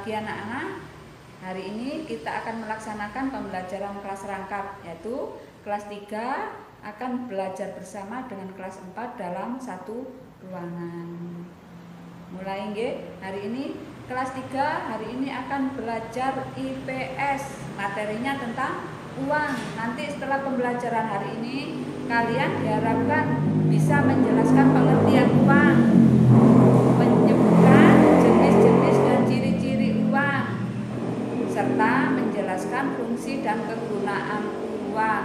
pagi anak-anak. Hari ini kita akan melaksanakan pembelajaran kelas rangkap, yaitu kelas 3 akan belajar bersama dengan kelas 4 dalam satu ruangan. Mulai nggih, hari ini kelas 3 hari ini akan belajar IPS. Materinya tentang uang. Nanti setelah pembelajaran hari ini kalian diharapkan bisa menjelaskan pengertian uang, menyebutkan jenis-jenis dan ciri-ciri uang, serta menjelaskan fungsi dan kegunaan uang.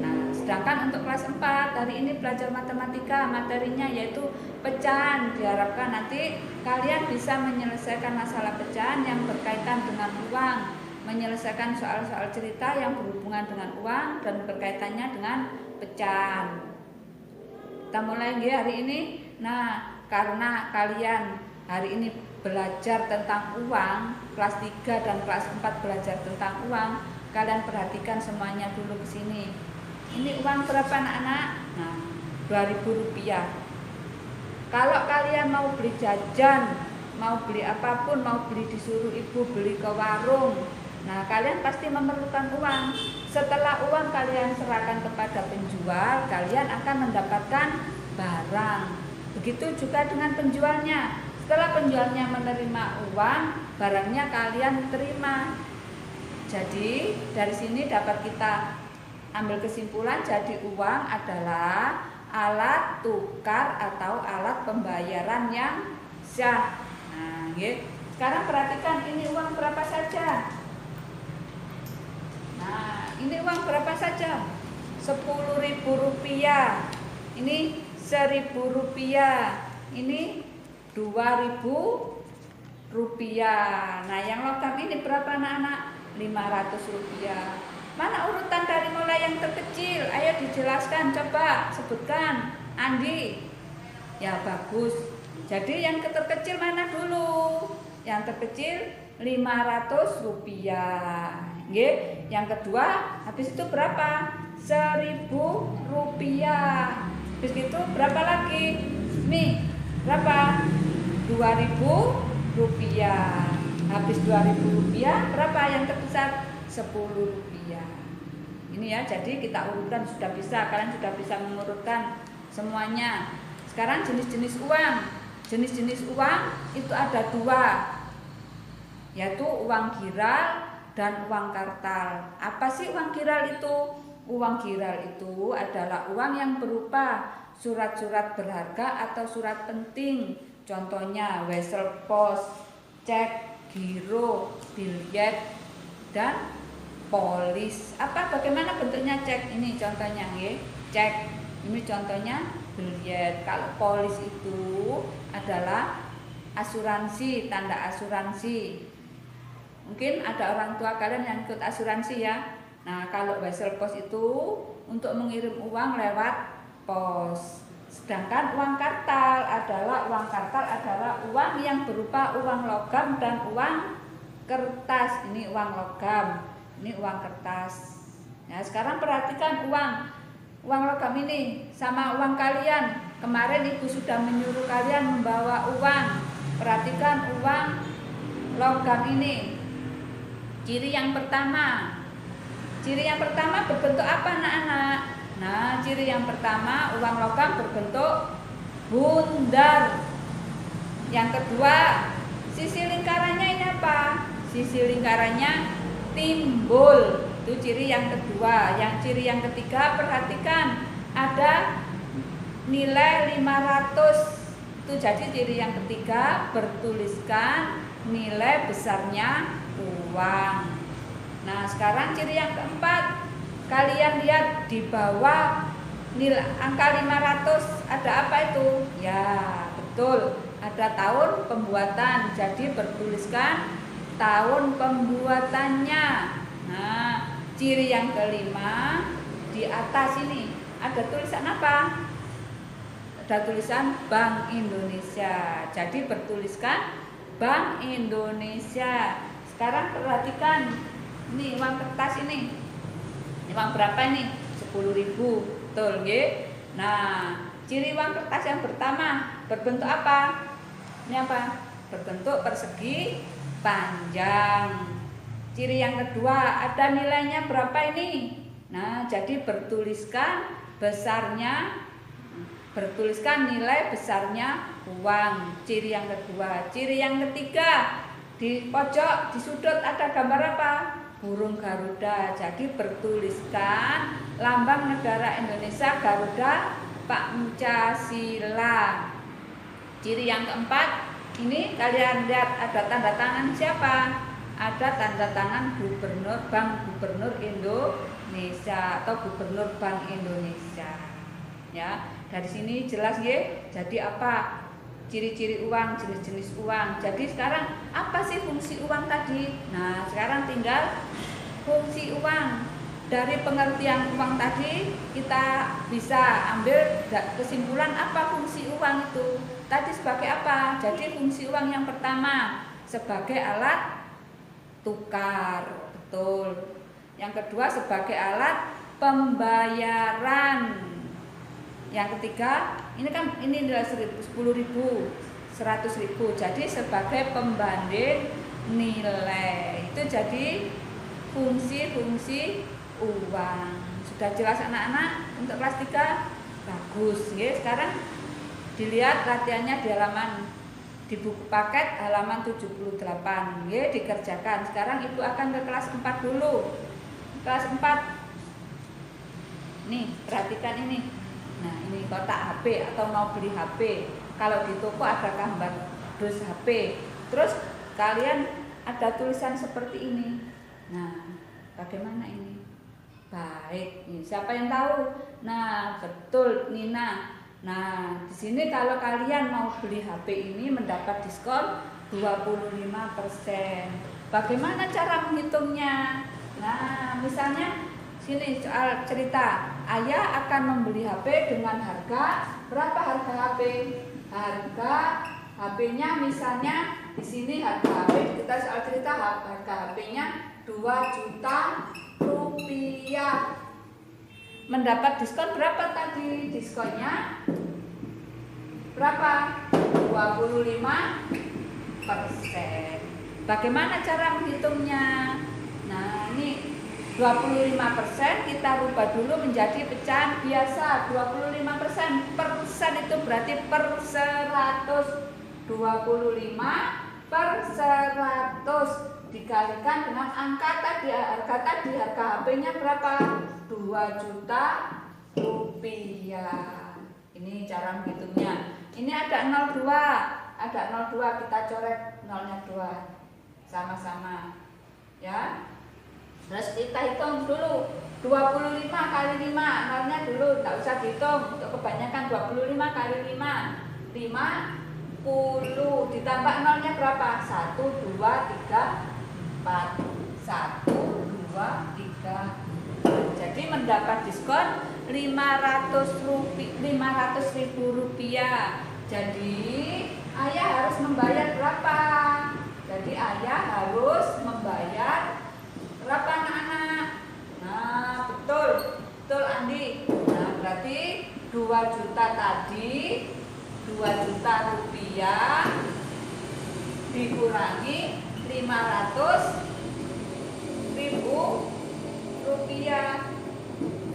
Nah, sedangkan untuk kelas 4 hari ini belajar matematika, materinya yaitu pecahan. Diharapkan nanti kalian bisa menyelesaikan masalah pecahan yang berkaitan dengan uang, menyelesaikan soal-soal cerita yang berhubungan dengan uang dan berkaitannya dengan pecahan. Kita mulai hari ini. Nah, karena kalian hari ini belajar tentang uang, kelas 3 dan kelas 4 belajar tentang uang, kalian perhatikan semuanya dulu ke sini. Ini uang berapa anak-anak? Nah, Rp2.000. Kalau kalian mau beli jajan, mau beli apapun, mau beli disuruh ibu beli ke warung, nah kalian pasti memerlukan uang. Setelah uang kalian serahkan kepada penjual, kalian akan mendapatkan barang. Begitu juga dengan penjualnya. Setelah penjualnya menerima uang, barangnya kalian terima. Jadi dari sini dapat kita ambil kesimpulan, jadi uang adalah alat tukar atau alat pembayaran yang sah. Nah, sekarang perhatikan ini uang berapa saja. Nah, ini uang berapa saja? Rp10.000. Ini Rp1.000. Ini Rp2.000. Nah, yang logam ini berapa anak-anak? Rp500. Mana urutan dari mulai yang terkecil? Ayo dijelaskan, coba sebutkan. Andi. Ya, bagus. Jadi yang terkecil mana dulu? Yang terkecil Rp500. Yang kedua, habis itu berapa? Rp1.000. Habis itu berapa lagi? Nih, berapa? Rp2.000. Habis Rp2.000, berapa yang terbesar? Rp10. Ini ya, jadi kita urutkan sudah bisa, kalian sudah bisa mengurutkan semuanya. Sekarang jenis-jenis uang. Jenis-jenis uang itu ada 2, yaitu uang giral dan uang kartal. Apa sih uang giral itu? Uang giral itu adalah uang yang berupa surat-surat berharga atau surat penting. Contohnya wesel pos, cek, giro, biljet, dan polis. Bagaimana bentuknya cek? Ini contohnya cek. Ini contohnya biljet. Kalau polis itu adalah asuransi, tanda asuransi. Mungkin ada orang tua kalian yang ikut asuransi ya. Nah, kalau wesel pos itu untuk mengirim uang lewat pos. Sedangkan uang kartal adalah uang yang berupa uang logam dan uang kertas. Ini uang logam, ini uang kertas. Nah, sekarang perhatikan uang logam ini sama uang kalian. Kemarin ibu sudah menyuruh kalian membawa uang. Perhatikan uang logam ini. Ciri yang pertama berbentuk apa anak-anak? Nah, ciri yang pertama, uang logam berbentuk bundar. Yang kedua, sisi lingkarannya ini apa? Sisi lingkarannya timbul. Itu ciri yang kedua. Yang ciri yang ketiga, perhatikan ada nilai 500. Itu jadi ciri yang ketiga, bertuliskan nilai besarnya uang. Nah, sekarang ciri yang keempat, kalian lihat di bawah nilai angka 500 ada apa itu? Ya, betul, ada tahun pembuatan. Jadi bertuliskan tahun pembuatannya. Nah, ciri yang kelima, di atas ini ada tulisan apa? Ada tulisan Bank Indonesia. Jadi bertuliskan Bank Indonesia. Sekarang perhatikan, ini uang kertas ini. Ini uang berapa ini? 10.000. Betul, nggih? Nah, ciri uang kertas yang pertama berbentuk apa? Ini apa? Berbentuk persegi panjang. Ciri yang kedua, ada nilainya berapa ini? Nah, jadi bertuliskan nilai besarnya uang. Ciri yang kedua. Ciri yang ketiga, di pojok, di sudut ada gambar apa? Burung Garuda. Jadi bertuliskan lambang negara Indonesia Garuda Pancasila. Ciri yang keempat, ini kalian lihat ada tanda tangan siapa? Ada tanda tangan Bank Gubernur Indonesia atau Gubernur Bank Indonesia. Ya, dari sini jelas ya. Jadi apa? Ciri-ciri uang, jenis-jenis uang. Jadi sekarang apa sih fungsi uang tadi? Nah, sekarang tinggal fungsi uang. Dari pengertian uang tadi kita bisa ambil kesimpulan apa fungsi uang itu. Tadi sebagai apa? Jadi fungsi uang yang pertama sebagai alat tukar, betul. Yang kedua sebagai alat pembayaran. Yang ketiga, ini adalah 10.000, 100.000. Jadi sebagai pembanding nilai. Itu jadi fungsi-fungsi uang. Sudah jelas anak-anak untuk kelas 3? Bagus. Ya, sekarang dilihat latihannya di di buku paket halaman 78. Ya, dikerjakan. Sekarang Ibu akan ke kelas 4 dulu. Kelas 4. Nih, perhatikan ini. Nah, ini kotak HP atau mau beli HP. Kalau di toko ada gambar dus HP. Terus kalian ada tulisan seperti ini. Nah, bagaimana ini? Baik. Ini siapa yang tahu? Nah, betul, Nina. Nah, di sini kalau kalian mau beli HP ini mendapat diskon 25%. Bagaimana cara menghitungnya? Nah, misalnya sini soal cerita. Ayah akan membeli HP dengan harga berapa harga HP? Harga HP-nya misalnya di sini harga HP kita soal cerita harga HP-nya 2 juta rupiah. Mendapat diskon berapa tadi? Diskonnya berapa? 25%. Bagaimana cara menghitungnya? Nah, ini 25% kita rubah dulu menjadi pecahan biasa. 25% persen itu berarti per 100. 25 per 100 dikalikan dengan angka tadi. Harga HP-nya berapa? 2 juta rupiah. Ini cara menghitungnya. Ini ada 02, kita coret 0-nya 2 sama-sama ya. Terus kita hitung dulu 25 kali 5, 0-nya dulu, tidak usah dihitung. Untuk kebanyakan 25 kali 5 50. Ditambah 0-nya berapa? 1, 2, 3, 4. 1, 2, 3. Jadi mendapat diskon 500.000 rupiah. Jadi ayah harus membayar berapa? Jadi ayah harus membayar berapa anak-anak? Nah, betul Andi. Nah, berarti 2 juta tadi, 2 juta rupiah dikurangi 500.000 rupiah.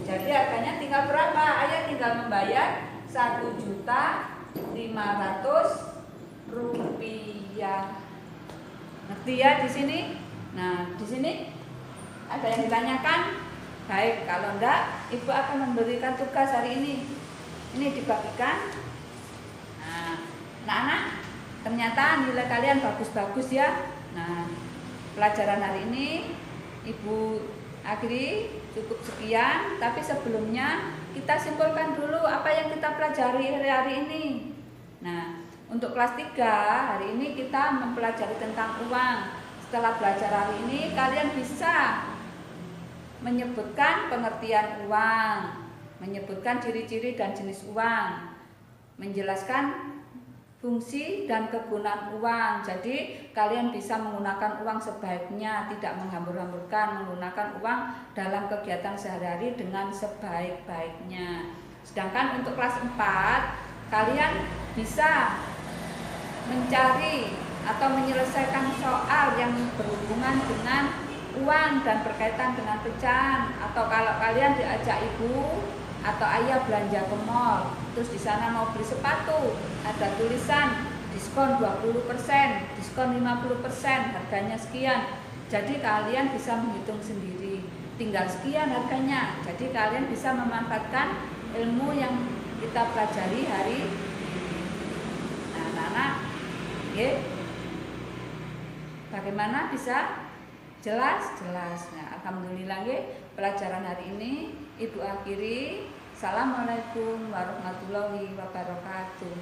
Jadi harganya tinggal berapa? Ayah tinggal membayar 1.500.000 rupiah. Ngerti ya di sini? Nah, di sini ada yang ditanyakan? Baik, kalau enggak, Ibu akan memberikan tugas hari ini. Ini dibagikan. Nah, anak-anak, ternyata nilai kalian bagus-bagus ya. Nah, pelajaran hari ini Ibu akhiri cukup sekian. Tapi sebelumnya kita simpulkan dulu apa yang kita pelajari hari ini. Nah, untuk kelas 3 hari ini kita mempelajari tentang uang. Setelah belajar hari ini, kalian bisa menyebutkan pengertian uang, menyebutkan ciri-ciri dan jenis uang, menjelaskan fungsi dan kegunaan uang. Jadi kalian bisa menggunakan uang sebaiknya, tidak menghambur-hamburkan, menggunakan uang dalam kegiatan sehari-hari dengan sebaik-baiknya. Sedangkan untuk kelas 4 kalian bisa mencari atau menyelesaikan soal yang yang berhubungan dengan uang dan berkaitan dengan pecahan, atau kalau kalian diajak ibu atau ayah belanja ke mall, terus di sana mau beli sepatu, ada tulisan diskon 20%, diskon 50%, harganya sekian. Jadi kalian bisa menghitung sendiri, tinggal sekian harganya. Jadi kalian bisa memanfaatkan ilmu yang kita pelajari hari ini. Nah, anak-anak, bagaimana bisa? Jelas? Jelas. Nah, alhamdulillah pelajaran hari ini Ibu akhiri. Assalamualaikum warahmatullahi wabarakatuh.